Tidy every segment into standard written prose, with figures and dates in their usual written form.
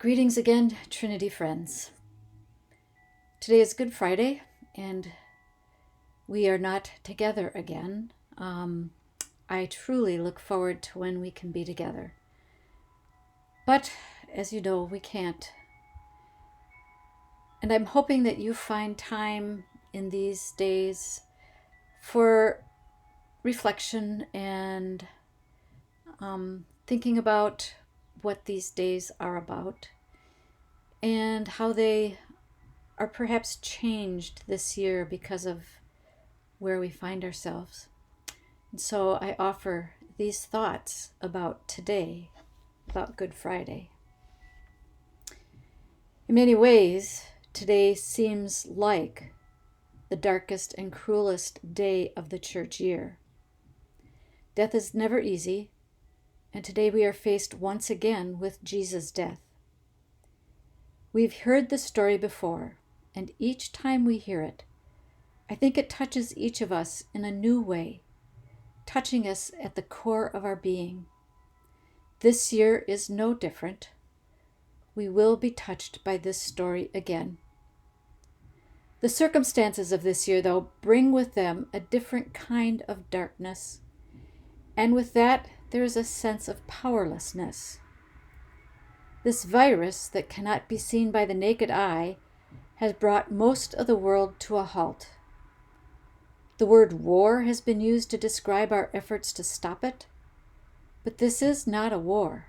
Greetings again, Trinity friends. Today is Good Friday, and we are not together again. I truly look forward to when we can be together. But, as you know, we can't. And I'm hoping that you find time in these days for reflection and thinking about what these days are about and how they are perhaps changed this year because of where we find ourselves. And so I offer these thoughts about today, about Good Friday. In many ways, today seems like the darkest and cruelest day of the church year. Death is never easy, and today we are faced once again with Jesus' death. We've heard the story before, and each time we hear it, I think it touches each of us in a new way, touching us at the core of our being. This year is no different. We will be touched by this story again. The circumstances of this year, though, bring with them a different kind of darkness, and with that there is a sense of powerlessness. This virus that cannot be seen by the naked eye has brought most of the world to a halt. The word war has been used to describe our efforts to stop it, but this is not a war.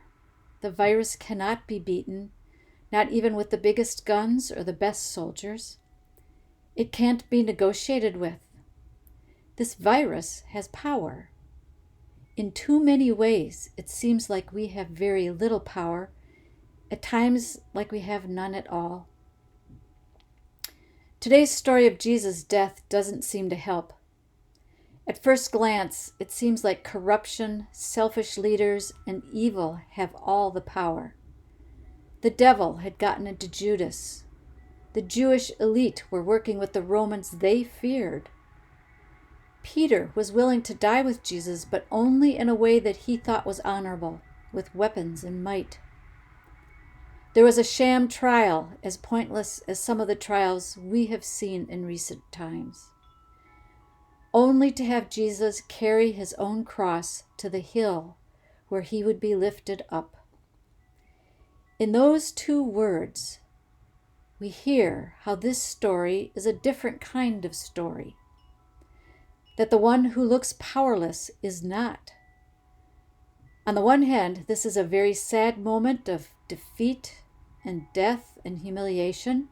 The virus cannot be beaten, not even with the biggest guns or the best soldiers. It can't be negotiated with. This virus has power. In too many ways, it seems like we have very little power, at times like we have none at all. Today's story of Jesus' death doesn't seem to help. At first glance, it seems like corruption, selfish leaders, and evil have all the power. The devil had gotten into Judas. The Jewish elite were working with the Romans they feared. Peter was willing to die with Jesus, but only in a way that he thought was honorable, with weapons and might. There was a sham trial, as pointless as some of the trials we have seen in recent times. Only to have Jesus carry his own cross to the hill where he would be lifted up. In those two words, we hear how this story is a different kind of story. That the one who looks powerless is not. On the one hand, this is a very sad moment of defeat and death and humiliation.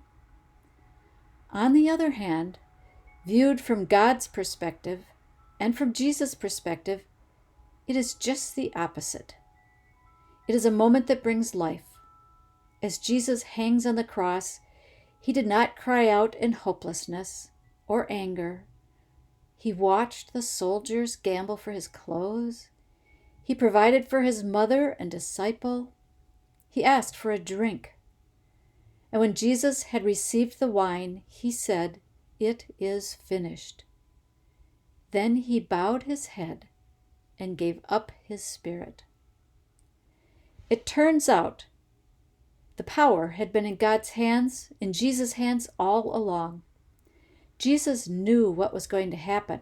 On the other hand, viewed from God's perspective and from Jesus' perspective, it is just the opposite. It is a moment that brings life. As Jesus hangs on the cross, he did not cry out in hopelessness or anger. He watched the soldiers gamble for his clothes. He provided for his mother and disciple. He asked for a drink. And when Jesus had received the wine, he said, "It is finished." Then he bowed his head and gave up his spirit. It turns out the power had been in God's hands, in Jesus' hands all along. Jesus knew what was going to happen.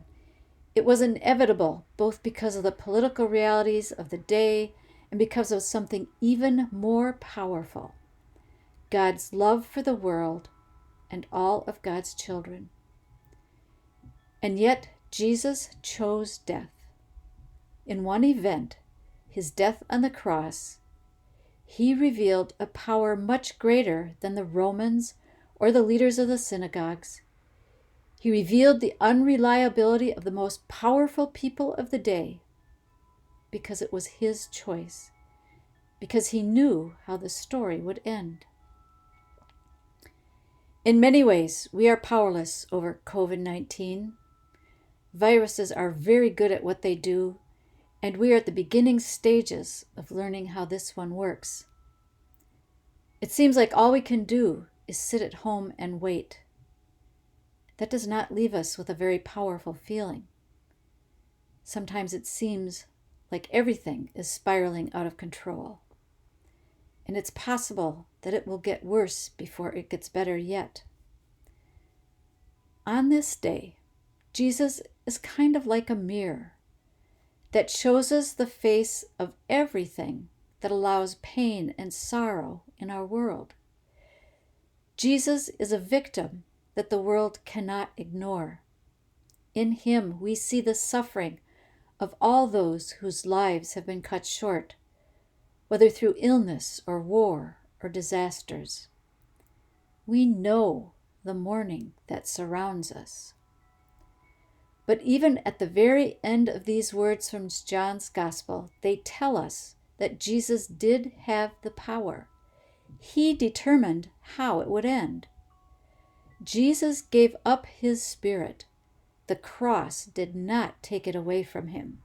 It was inevitable, both because of the political realities of the day and because of something even more powerful, God's love for the world and all of God's children. And yet, Jesus chose death. In one event, his death on the cross, he revealed a power much greater than the Romans or the leaders of the synagogues. He revealed the unreliability of the most powerful people of the day because it was his choice, because he knew how the story would end. In many ways, we are powerless over COVID-19. Viruses are very good at what they do, and we are at the beginning stages of learning how this one works. It seems like all we can do is sit at home and wait. That does not leave us with a very powerful feeling. Sometimes it seems like everything is spiraling out of control. and it's possible that it will get worse before it gets better yet. On this day, Jesus is kind of like a mirror that shows us the face of everything that allows pain and sorrow in our world. Jesus is a victim that the world cannot ignore. In him, we see the suffering of all those whose lives have been cut short, whether through illness or war or disasters. We know the mourning that surrounds us. But even at the very end of these words from John's Gospel, they tell us that Jesus did have the power. He determined how it would end. Jesus gave up his spirit. The cross did not take it away from him.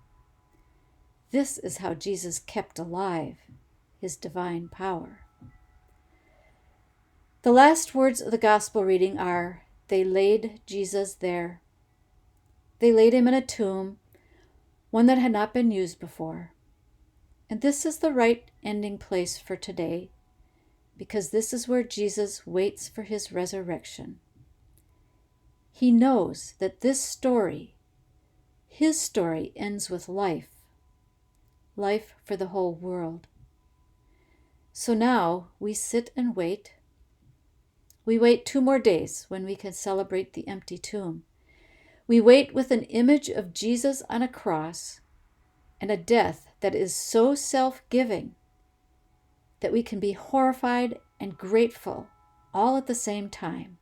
This is how Jesus kept alive his divine power. The last words of the Gospel reading are, "They laid Jesus there." They laid him in a tomb, one that had not been used before. And this is the right ending place for today, because this is where Jesus waits for his resurrection. He knows that this story, his story, ends with life for the whole world. So now we sit and wait. We wait 2 more days when we can celebrate the empty tomb. We wait with an image of Jesus on a cross and a death that is so self-giving that we can be horrified and grateful all at the same time.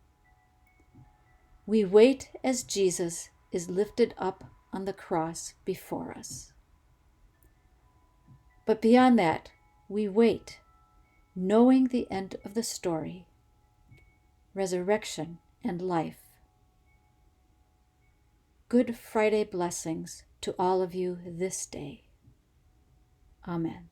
We wait as Jesus is lifted up on the cross before us. But beyond that, we wait, knowing the end of the story, resurrection and life. Good Friday blessings to all of you this day. Amen.